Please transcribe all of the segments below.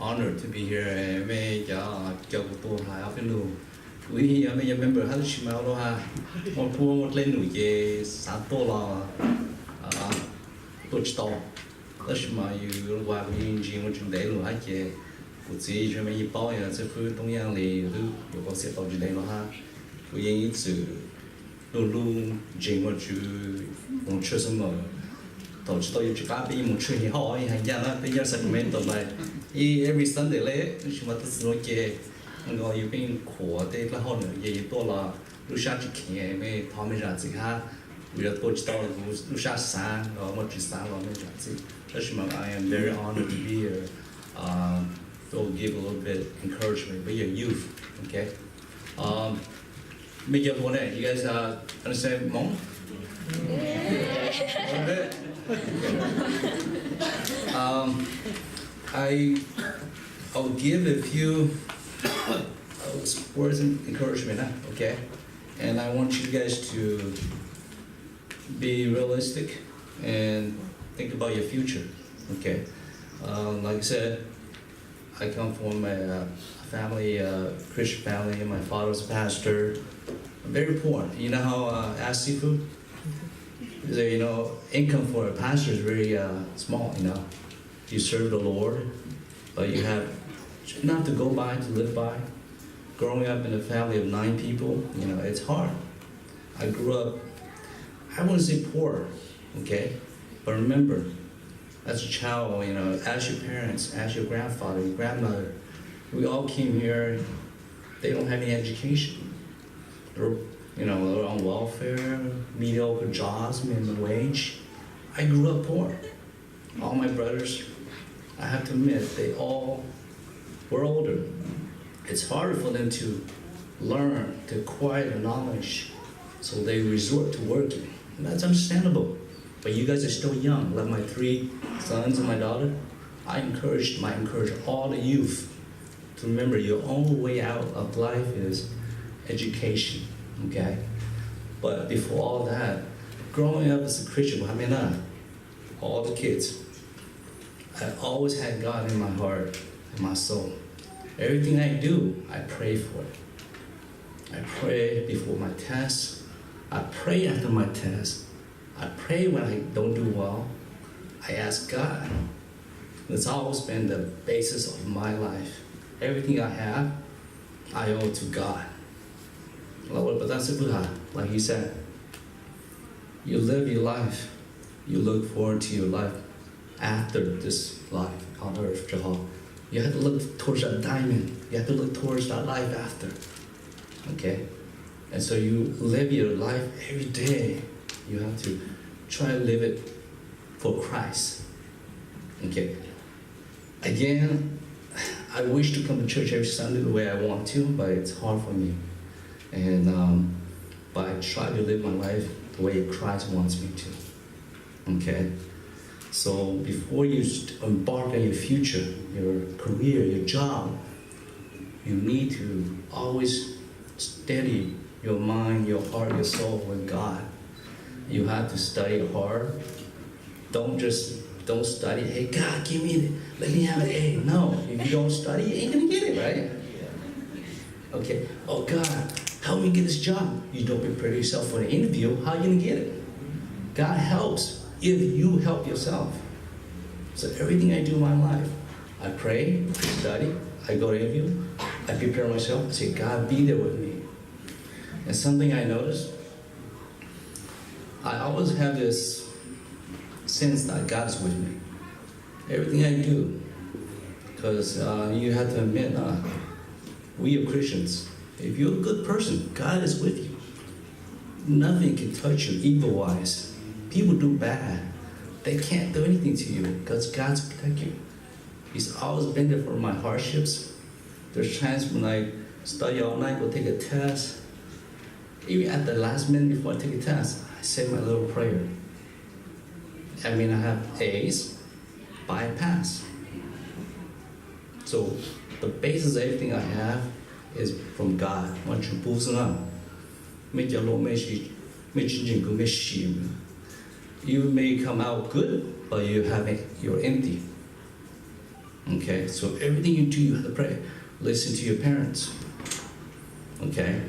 honored to be here. May cho tôi hai áp lu. We may remember how she mal lo ha. Một pua một lên núi về sáng tô là tôi chỉ tao. Đó là mà yêu qua bên gì một chuyện đấy luôn hay chứ. Cụ chỉ cho mấy bao giờ sẽ phải đông yang lì lu有个些到这里了哈。我因此luôn luôn chỉ một chữ một chữ什么。tổ chức tôi chỉ có bị một chuyện gì họ hành gia là bây giờ Sacramento này every Sunday lễ chúng ta tự nói chơi ngồi yêu bên khổ thế là họ nữa vậy tôi là lúc sáng chỉ kia mấy thằng mấy ra gì ha bây giờ tôi chỉ tao lúc sáng sáng rồi một chút sáng rồi mấy ra gì đó là I am very honored to be here to give a little bit encouragement for your youth okay bây giờ one you guys understand Hmong? Yeah. I'll give a few words of encouragement, okay? And I want you guys to be realistic and think about your future, okay? Like I said, I come from a family, Christian family, and my father was a pastor. I'm very poor. You know how ask seafood? So, income for a pastor is very small, You serve the Lord, but you have enough to go by, to live by. Growing up in a family of 9 people, it's hard. I grew up, I wouldn't say poor, okay? But remember, as a child, ask your parents, ask your grandfather, your grandmother. We all came here, they don't have any education. They're on welfare, mediocre jobs, minimum wage. I grew up poor. All my brothers, I have to admit, they all were older. It's harder for them to learn, to acquire the knowledge, so they resort to working. And that's understandable. But you guys are still young, like my 3 sons and my daughter. I encourage all the youth to remember your only way out of life is education. Okay, but before all that, growing up as a Christian, all the kids, I always had God in my heart, in my soul. Everything I do, I pray for it. I pray before my tests. I pray after my tests. I pray when I don't do well. I ask God. It's always been the basis of my life. Everything I have, I owe to God. But that's it, like you said. You live your life. You look forward to your life after this life on earth. You have to look towards that diamond. You have to look towards that life after. Okay? And so you live your life every day. You have to try to live it for Christ. Okay? Again, I wish to come to church every Sunday the way I want to, but it's hard for me. And but I try to live my life the way Christ wants me to. Okay? So before you embark on your future, your career, your job, you need to always steady your mind, your heart, your soul with God. You have to study hard. Don't study, hey God, let me have an A. No, if you don't study, you ain't gonna get it, right? Okay, oh God, help me get this job. You don't prepare yourself for the interview, how are you gonna get it? God helps if you help yourself. So everything I do in my life, I pray, I study, I go to interview, I prepare myself, I say, God, be there with me. And something I noticed, I always have this sense that God is with me. Everything I do, because you have to admit, we are Christians. If you're a good person, God is with you. Nothing can touch you evil-wise. People do bad. They can't do anything to you because God's protect you. He's always been there for my hardships. There's times when I study all night, go take a test. Even at the last minute before I take a test, I say my little prayer. I have A's, but I pass. So the basis of everything I have is from God. You may come out good, but you're empty. Okay, so everything you do, you have to pray. Listen to your parents. Okay,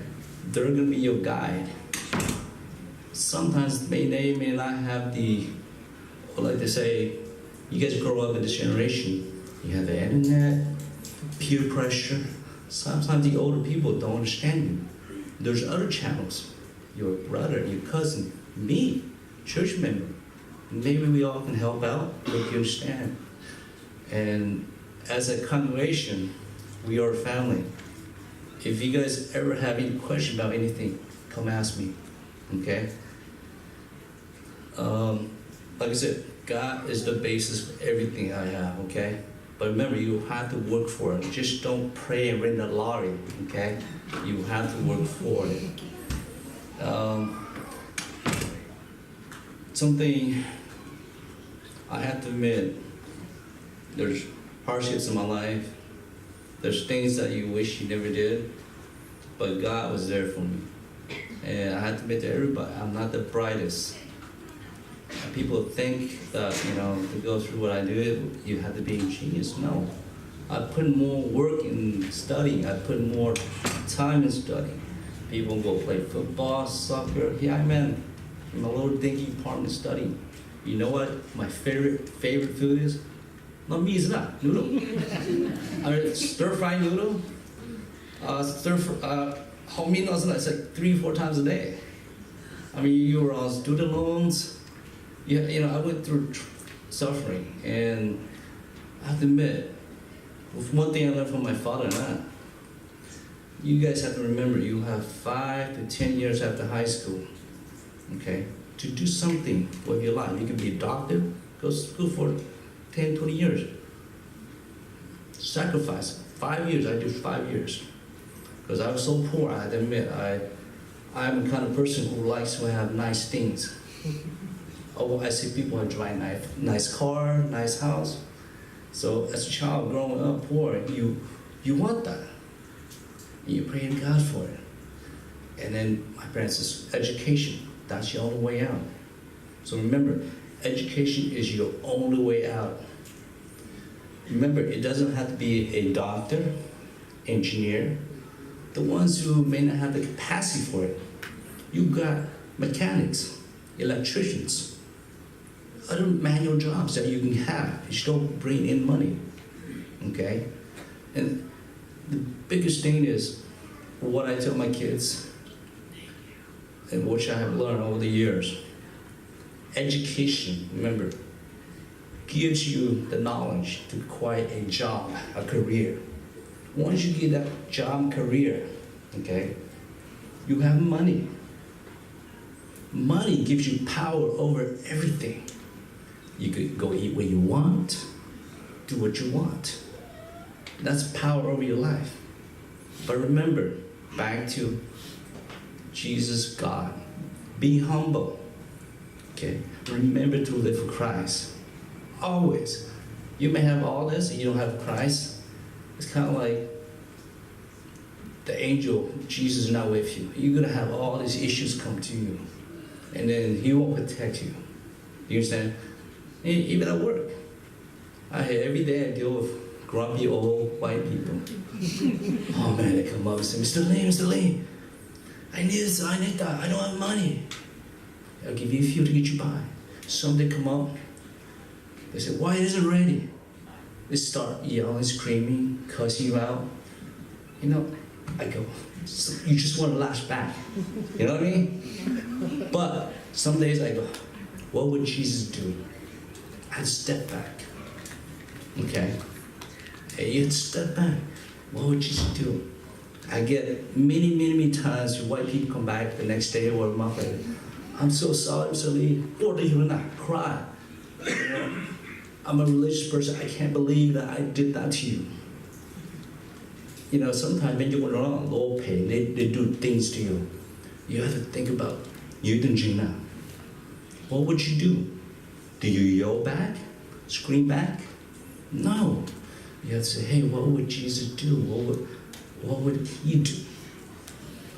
they're gonna be your guide. Sometimes they may not have the, like they say, you guys grow up in this generation. You have the internet, peer pressure. Sometimes the older people don't understand you. There's other channels. Your brother, your cousin, me, church member. Maybe we all can help out, make you understand. And as a congregation, we are a family. If you guys ever have any question about anything, come ask me, okay? Like I said, God is the basis of everything I have, okay? But remember, you have to work for it. Just don't pray and win the lottery, okay? You have to work for it. Something I have to admit, there's hardships in my life. There's things that you wish you never did, but God was there for me. And I have to admit to everybody, I'm not the brightest. And people think that, to go through what I do, you have to be a genius. No. I put more work in studying. I put more time in studying. People go play football, soccer. Here I am in my little dinky apartment studying. You know what my favorite food is? Not me, it's not. Noodle. Stir-fried noodle. It's like 3-4 times a day. I mean, you were on student loans. I went through suffering, and I have to admit, with one thing I learned from my father and I, you guys have to remember, you have 5 to 10 years after high school, okay, to do something with your life. You can be a doctor, go to school for 10, 20 years. Sacrifice. 5 years, I did 5 years. Because I was so poor, I had to admit, I'm the kind of person who likes to have nice things. Oh, I see people who drive nice car, nice house. So as a child growing up poor, you want that. And you pray to God for it. And then my parents said, education, that's your only way out. So remember, education is your only way out. Remember, it doesn't have to be a doctor, engineer, the ones who may not have the capacity for it. You got mechanics, electricians, other manual jobs that you can have. You still bring in money, okay? And the biggest thing is what I tell my kids, and which I have learned over the years. Education, remember, gives you the knowledge to acquire a job, a career. Once you get that job, career, okay, you have money. Money gives you power over everything. You could go eat where you want, do what you want. That's power over your life. But remember, back to Jesus, God. Be humble. Okay? Remember to live for Christ. Always. You may have all this and you don't have Christ. It's kind of like the angel, Jesus is not with you. You're going to have all these issues come to you. And then he won't protect you. You understand? Even at work. Every day I deal with grumpy old white people. Oh man, they come up and say, Mr. Lee, I need this, I need that, I don't have money. I'll give you a few to get you by. Some they come up, they say, why isn't it ready? They start yelling, screaming, cussing you out. I go, you just want to lash back. You know what I mean? But some days I go, what would Jesus do? I'd step back. Okay? Hey, you'd step back. What would Jesus do? I get many times white people come back the next day or a month later. I'm so sorry, Mr. Lee. Or they even not cry. I'm a religious person. I can't believe that I did that to you. Sometimes when you're wrong, low pay, they do things to you. You have to think about, you didn't do that. What would you do? Do you yell back? Scream back? No. You have to say, hey, what would Jesus do? What would he do?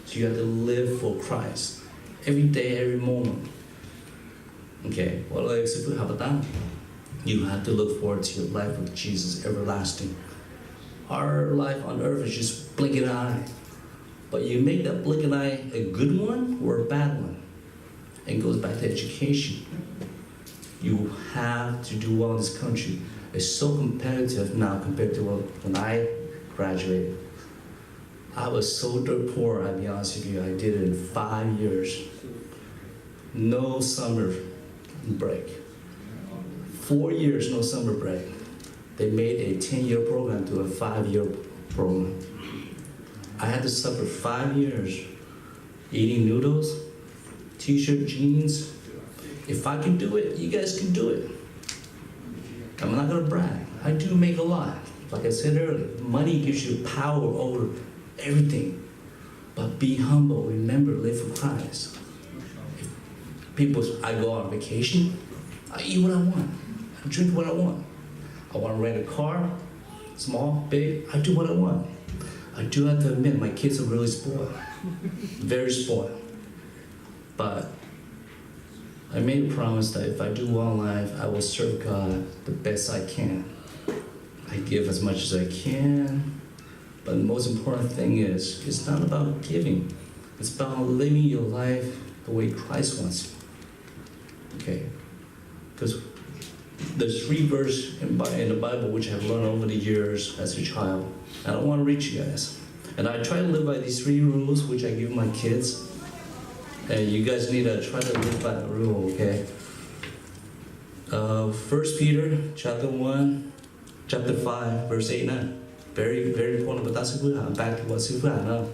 So you have to live for Christ. Every day, every moment. Okay, well, how about that? You have to look forward to your life with Jesus everlasting. Our life on earth is just blinking an eye. But you make that blinking eye a good one or a bad one. And it goes back to education. You have to do well in this country. It's so competitive now compared to when I graduated. I was so dirt poor, I'll be honest with you. I did it in 5 years. No summer break. 4 years, no summer break. They made a 10-year program to a 5-year program. I had to suffer 5 years eating noodles, t-shirt, jeans. If I can do it, you guys can do it. I'm not gonna brag. I do make a lot. Like I said earlier, money gives you power over everything. But be humble, remember, live for Christ. I go on vacation, I eat what I want. I drink what I want. I want to rent a car, small, big, I do what I want. I do have to admit, my kids are really spoiled. Very spoiled. But I made a promise that if I do well in life, I will serve God the best I can. I give as much as I can. But the most important thing is, it's not about giving. It's about living your life the way Christ wants you. Okay? Because there's 3 verses in the Bible which I've learned over the years as a child. I don't want to reach you guys. And I try to live by these 3 rules which I give my kids. And you guys need to try to live by the rule, okay? 1 Peter chapter 1, chapter 5, verse 8 and 9. Very, very important. But that's back to what Sifu.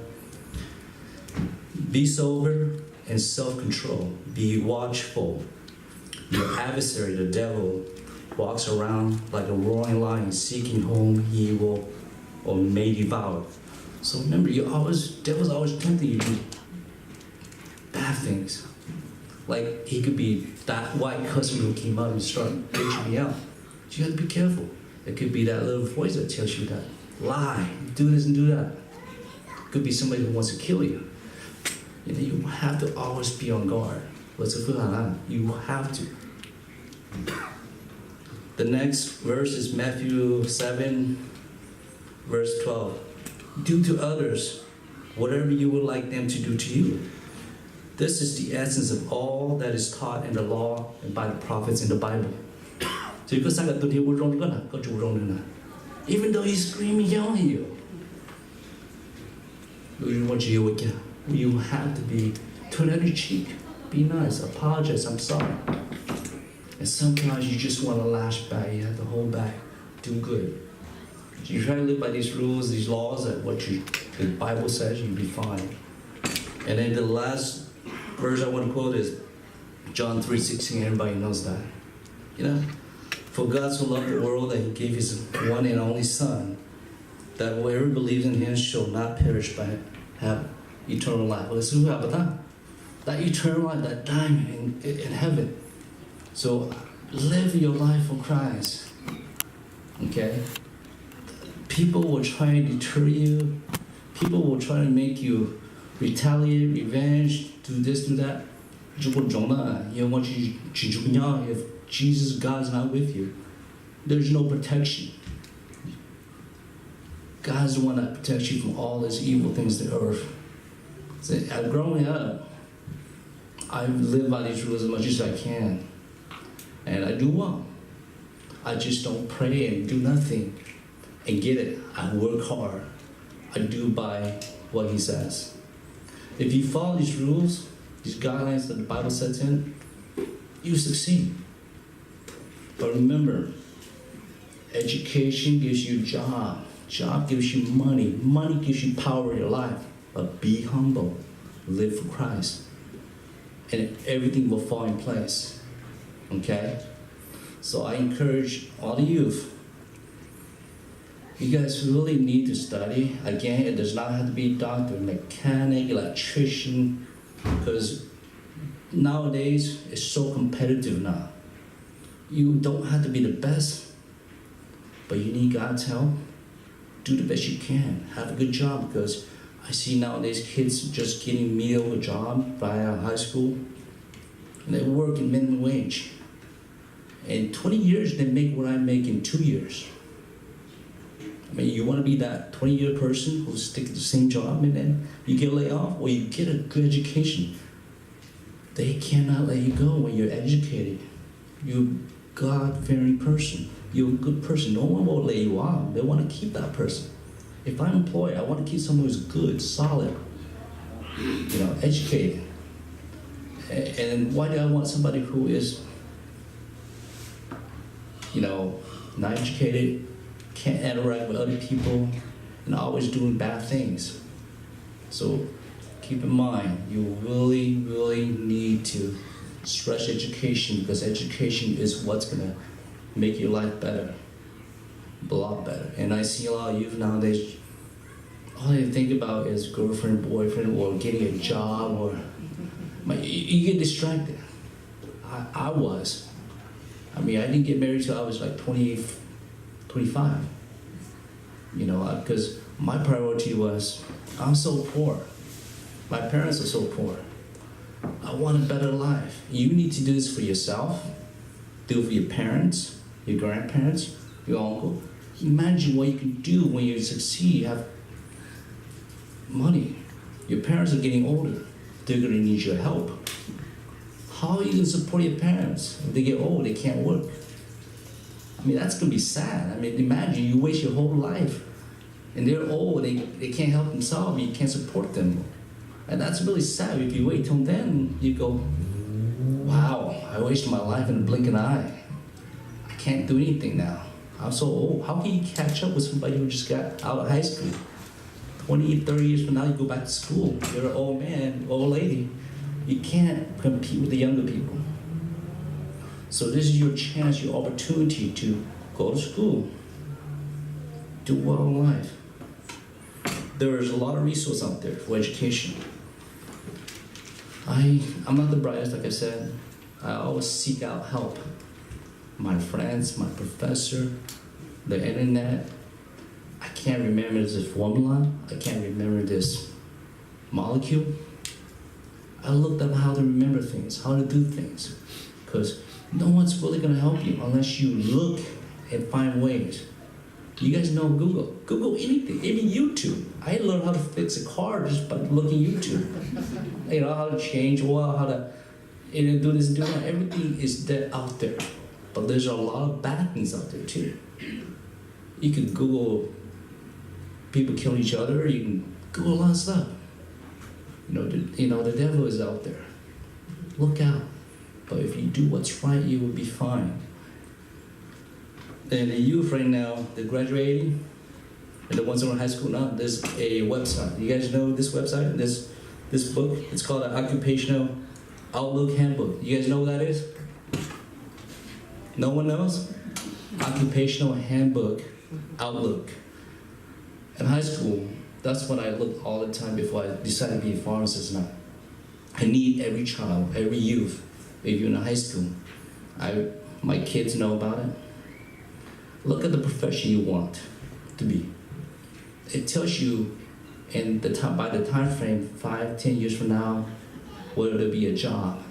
Be sober and self-control. Be watchful. Your adversary, the devil, walks around like a roaring lion, seeking whom he will or may devour. So remember, devil's always tempting you to do bad things. Like he could be that white customer who came up and started bitching me out. So you have to be careful. It could be that little voice that tells you that lie, do this and do that. It could be somebody who wants to kill you. You have to always be on guard. You have to. The next verse is Matthew 7, verse 12. Do to others whatever you would like them to do to you. This is the essence of all that is taught in the law and by the prophets in the Bible. Even though he's screaming, yelling at you, you have to be, turn out your cheek, be nice, apologize, I'm sorry. And sometimes you just want to lash back, you have to hold back, do good. You try to live by these rules, these laws, that the Bible says, you'll be fine. And then the last verse I want to quote is John 3:16. Everybody knows that. For God so loved the world that he gave his one and only Son, that whoever believes in him shall not perish but have eternal life. That eternal life, that diamond in heaven. So live your life for Christ. Okay? People will try to deter you. People will try to make you retaliate, revenge, do this, do that. If Jesus, God's not with you, there's no protection. God's the one that protects you from all these evil things on earth. So, growing up, I live by these rules as much as I can. And I do well. I just don't pray and do nothing and get it. I work hard. I do by what he says. If you follow these rules, these guidelines that the Bible sets in, you succeed. But remember, education gives you a job. Job gives you money. Money gives you power in your life. But be humble. Live for Christ. And everything will fall in place. Okay? So I encourage all the youth. You guys really need to study. Again, it does not have to be doctor, mechanic, electrician. Because nowadays, it's so competitive now. You don't have to be the best, but you need God's help. Do the best you can. Have a good job, because I see nowadays kids just getting mediocre job by high school, and they work in minimum wage. In 20 years, they make what I make in 2 years. I mean, you want to be that 20-year person who stick to the same job and then you get laid off, or you get a good education. They cannot let you go when you're educated. You're a God-fearing person. You're a good person. No one will lay you off. They want to keep that person. If I'm employed, I want to keep someone who's good, solid, educated. And why do I want somebody who is, not educated, can't interact with other people, and always doing bad things? So keep in mind, you really, really need to stress education, because education is what's gonna make your life better, a lot better. And I see a lot of youth nowadays, all they think about is girlfriend, boyfriend, or getting a job, or you get distracted. I was. I didn't get married till I was like 20, 25. Because my priority was, I'm so poor. My parents are so poor. I want a better life. You need to do this for yourself. Do it for your parents, your grandparents, your uncle. Imagine what you can do when you succeed, have money. Your parents are getting older. They're gonna need your help. How are you gonna support your parents? If they get old, they can't work. That's gonna be sad. Imagine you waste your whole life and they're old, they can't help themselves, you can't support them. And that's really sad. If you wait till then, you go, wow, I wasted my life in a blink of an eye. I can't do anything now. I'm so old. How can you catch up with somebody who just got out of high school? 20, 30 years from now, you go back to school. You're an old man, old lady. You can't compete with the younger people. So this is your chance, your opportunity to go to school, do well in life. There's a lot of resources out there for education. I'm not the brightest, like I said. I always seek out help. My friends, my professor, the internet. I can't remember this formula. I can't remember this molecule. I looked up how to remember things, how to do things. Because no one's really gonna help you unless you look and find ways. You guys know Google. Google anything, even YouTube. I learned how to fix a car just by looking YouTube. How to change oil, how to do this and do that. Everything is there out there. But there's a lot of bad things out there too. You can Google people killing each other. You can Google a lot of stuff. The devil is out there. Look out. But if you do what's right, you will be fine. And the youth right now, they're graduating, and the ones who are in high school now, there's a website. You guys know this website, this book? It's called an Occupational Outlook Handbook. You guys know what that is? No one knows? Occupational Handbook Outlook. In high school, that's what I looked all the time before I decided to be a pharmacist now. I need every child, every youth, if you're in high school, my kids know about it. Look at the profession you want to be. It tells you by the time frame, 5, 10 years from now, whether there be a job.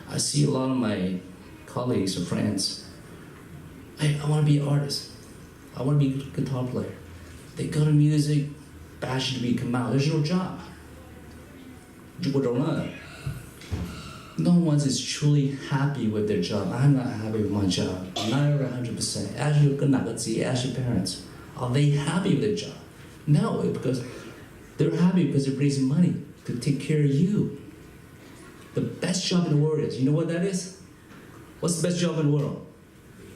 I see a lot of my colleagues or friends, hey, I want to be an artist. I want to be a guitar player. They go to music, passion to become out. There's no job. No one is truly happy with their job. I'm not happy with my job. Not 100%. Ask your parents. Are they happy with their job? No, because they're happy because it brings money to take care of you. The best job in the world is, you know what that is? What's the best job in the world?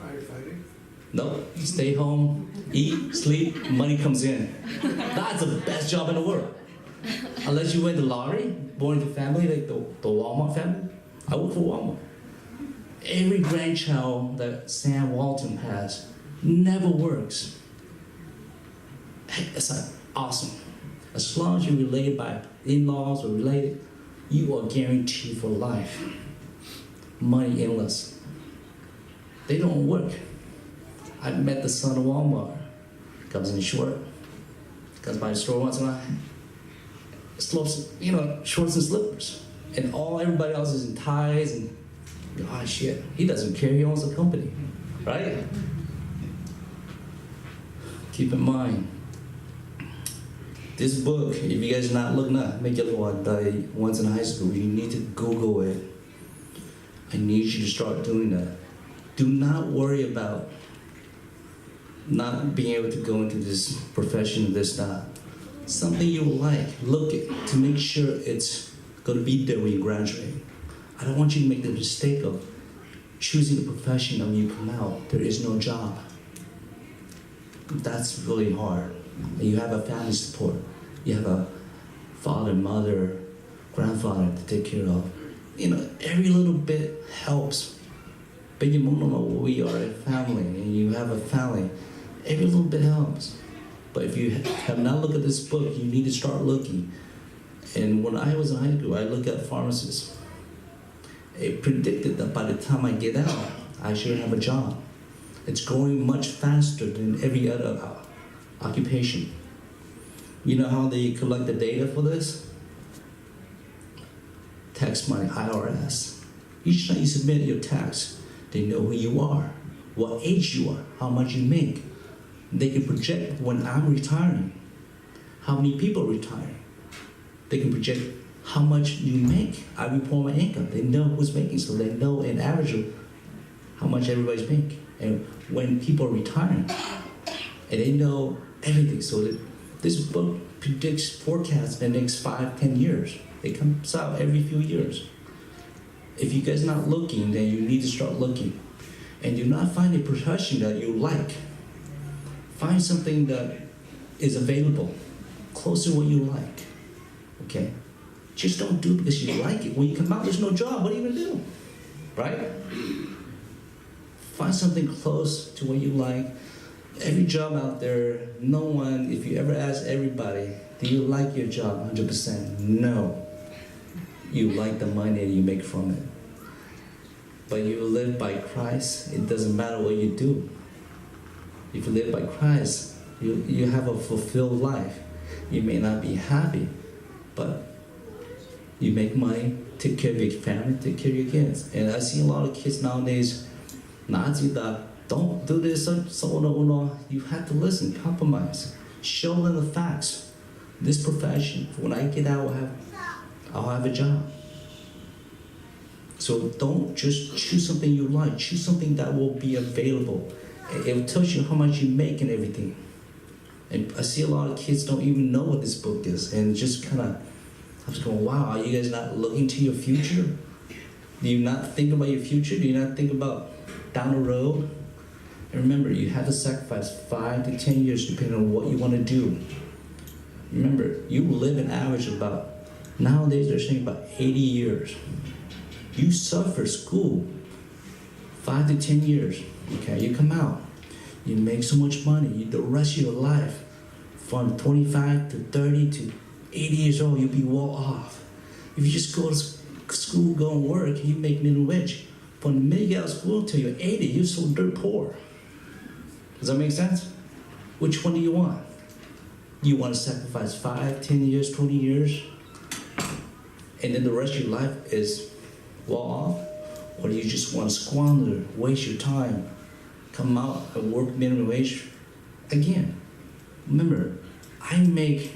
Firefighting? No, stay home, eat, sleep, money comes in. That's the best job in the world. Unless you win the lottery, born into family like the Walmart family. I work for Walmart. Every grandchild that Sam Walton has never works. It's like awesome. As long as you're related by in-laws or related, you are guaranteed for life. Money endless. They don't work. I met the son of Walmart. Comes in short. Comes by the store once in a while. Slopes, shorts and slippers. And everybody else is in ties and Ah, shit, he doesn't care, he owns a company, right? Keep in mind, this book, if you guys not looking at, make it the ones in high school, you need to Google it. I need you to start doing that. Do not worry about not being able to go into this profession, this, that. Something you like, look at to make sure it's gonna be there when you graduate. I don't want you to make the mistake of choosing a profession and when you come out, there is no job. That's really hard. You have a family support. You have a father, mother, grandfather to take care of. You know, every little bit helps. But you don't know we are a family and you have a family. Every little bit helps. But if you have not looked at this book, you need to start looking. And when I was in high school, I looked at pharmacists. It predicted that by the time I get out, I should have a job. It's growing much faster than every other occupation. You know how they collect the data for this? Tax money, IRS. Each time you submit your tax, they know who you are, what age you are, how much you make. They can project when I'm retiring, how many people are retiring. They can project how much you make. I report my income. They know who's making, so they know in average how much everybody's making. And when people are retiring, and they know everything. So that this book predicts forecasts in the next 5-10 years. It comes out every few years. If you guys not looking, then you need to start looking. And do not find a profession that you like. Find something that is available, close to what you like, okay? Just don't do it because you like it. When you come out, there's no job, what are you gonna do, right? Find something close to what you like. Every job out there, no one, if you ever ask everybody, do you like your job 100%? No. You like the money you make from it. But you live by Christ, it doesn't matter what you do. If you live by Christ, you have a fulfilled life. You may not be happy, but you make money, take care of your family, take care of your kids. And I see a lot of kids nowadays, don't do this, so you have to listen, compromise. Show them the facts. This profession, when I get out, I'll have a job. So don't just choose something you like, choose something that will be available. It tells you how much you make and everything. And I see a lot of kids don't even know what this book is. And just kind of, I was going, wow, are you guys not looking to your future? Do you not think about your future? Do you not think about down the road? And remember, you have to sacrifice 5 to 10 years depending on what you want to do. Remember, you live an average about, nowadays they're saying about 80 years. You suffer school 5 to 10 years. Okay, you come out, you make so much money, the rest of your life, from 25 to 30 to 80 years old, you'll be well off. If you just go to school, go and work, you make minimum wage. From the minute you get out of school till you're 80, you're so dirt poor. Does that make sense? Which one do you want? You want to sacrifice 5, 10 years, 20 years, and then the rest of your life is well off? Or do you just want to squander, waste your time, come out and work minimum wage? Again, remember, I make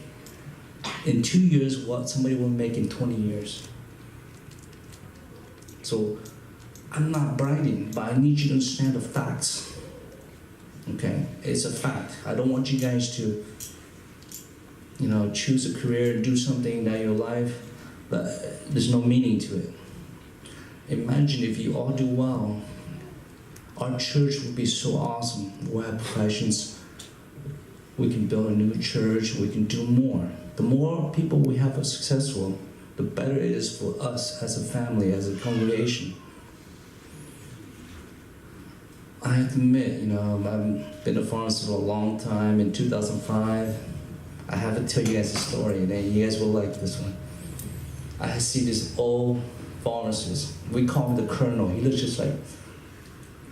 in 2 years what somebody will make in 20 years. So I'm not bragging, but I need you to understand the facts. Okay, it's a fact. I don't want you guys to, choose a career and do something that your life, but there's no meaning to it. Imagine if you all do well, our church would be so awesome. We'll have professions. We can build a new church. We can do more. The more people we have are successful, the better it is for us as a family, as a congregation. I have to admit, I've been a pharmacist for a long time. In 2005, I have to tell you guys a story, and then you guys will like this one. I see this old pharmacist. We call him the Colonel. He looks just like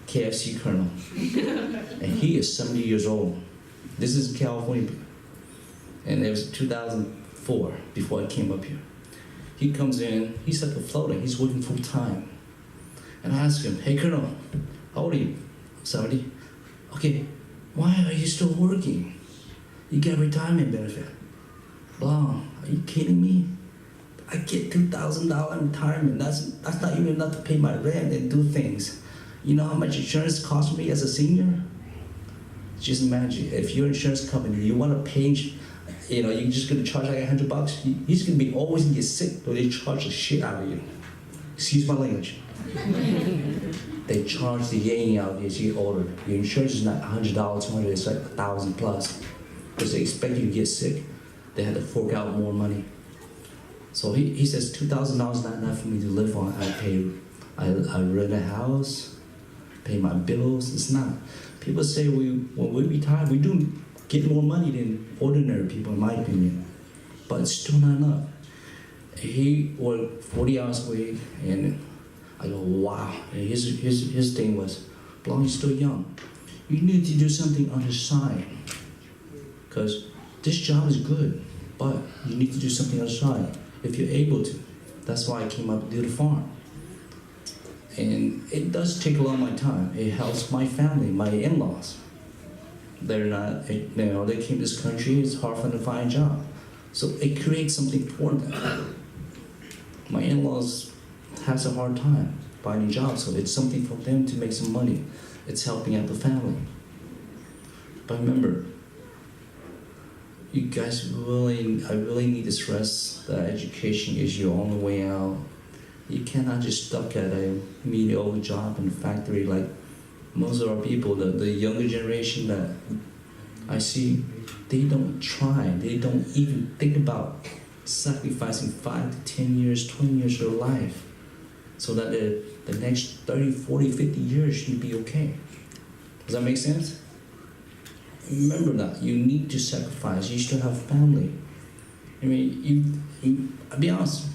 KFC Colonel. And he is 70 years old. This is California. And it was 2004, before I came up here. He comes in, he's like a floater. He's working full time. And I asked him, hey Colonel, how old are you? 70. Okay, why are you still working? You get retirement benefit. Blong, are you kidding me? I get $2,000 in retirement. That's not even enough to pay my rent and do things. You know how much insurance cost me as a senior? Just imagine, if your insurance company, you want to pay, you're just going to charge like $100, he's going to be always going to get sick, so they charge the shit out of you. Excuse my language. They charge the yang out of you as you get older. Your insurance is not $100, $200, it's like $1,000 plus. Because they expect you to get sick, they had to fork out more money. So he says $2,000 is not enough for me to live on. I rent a house, pay my bills. It's not. People say when we retire, we do get more money than ordinary people, in my opinion. But it's still not enough. He worked 40 hours a week, and I go, wow. And his thing was, Blong, you're still young. You need to do something on the side. Because this job is good, but you need to do something on the side if you're able to. That's why I came up to do the farm. And it does take a lot of my time. It helps my family, my in-laws. They're not, they came to this country, it's hard for them to find a job. So it creates something for them. My in-laws has a hard time finding jobs, so it's something for them to make some money. It's helping out the family. But remember, you guys I really need to stress that education is your only way out. You cannot just stuck at a mediocre job in a factory like most of our people, the younger generation that I see, they don't try, they don't even think about sacrificing 5 to 10 years, 20 years of their life so that the next 30, 40, 50 years should be okay. Does that make sense? Remember that, you need to sacrifice, you still have family. I mean, I'll be honest,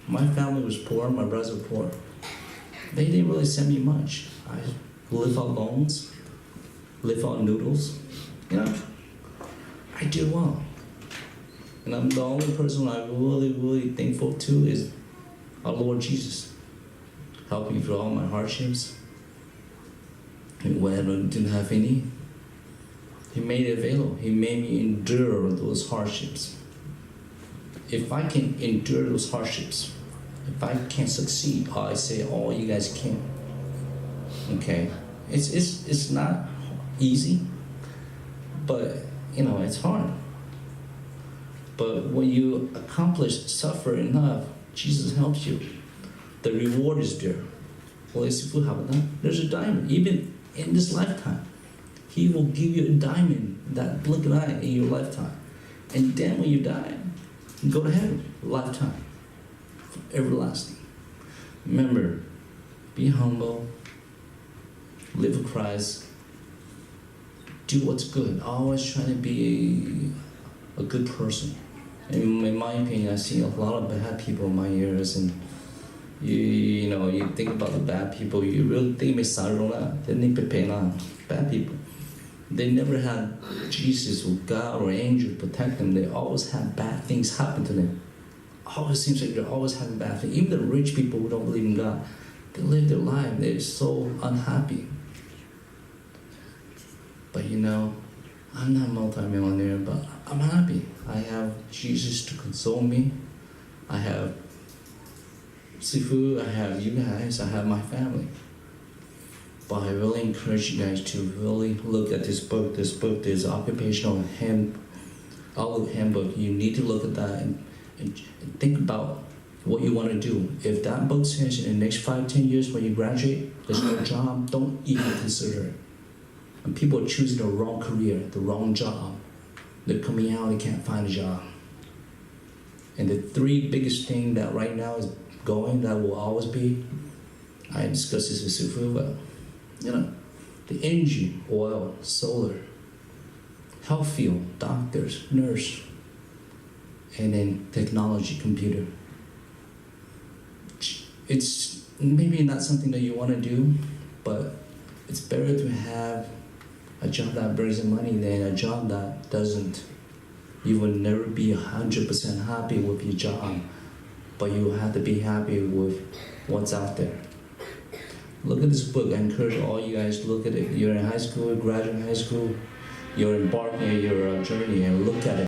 my family was poor, my brothers were poor. They didn't really send me much. I live out loans, live out noodles, I did well. And I'm the only person I'm really, really thankful to is our Lord Jesus. Helped me through all my hardships. And when I didn't have any, He made it available. He made me endure those hardships. If I can endure those hardships, if I can succeed, I say, oh, you guys can. Okay? It's not easy, but it's hard. But when you accomplish, suffer enough, Jesus helps you. The reward is there. Well, there's a diamond. Even in this lifetime, He will give you a diamond, that blink of an eye in your lifetime. And then when you die, you go to heaven, lifetime, everlasting. Remember, be humble, live with Christ, do what's good. Always try to be a good person. And in my opinion, I see a lot of bad people in my years, and you think about the bad people, you really think bad people. They never had Jesus or God or angel protect them. They always had bad things happen to them. Always seems like they're always having bad things. Even the rich people who don't believe in God, they live their life, they're so unhappy. But I'm not a multi-millionaire, but I'm happy. I have Jesus to console me. I have Sifu, I have you guys, I have my family. But I really encourage you guys to really look at this book. This book, this occupational handbook. You need to look at that and think about what you want to do. If that book says in the next 5, 10 years when you graduate, there's no job, don't even consider it. And people are choosing the wrong career, the wrong job. They're coming out, they can't find a job. And the 3 biggest things that right now is going, that will always be, I discussed this with Sifu, but the energy, oil, solar, health field, doctors, nurse, and then technology, computer. It's maybe not something that you want to do, but it's better to have a job that brings in money than a job that doesn't. You will never be 100% happy with your job, but you have to be happy with what's out there. Look at this book. I encourage all you guys to look at it. You're in high school, graduate high school, you're embarking on your journey, and look at it.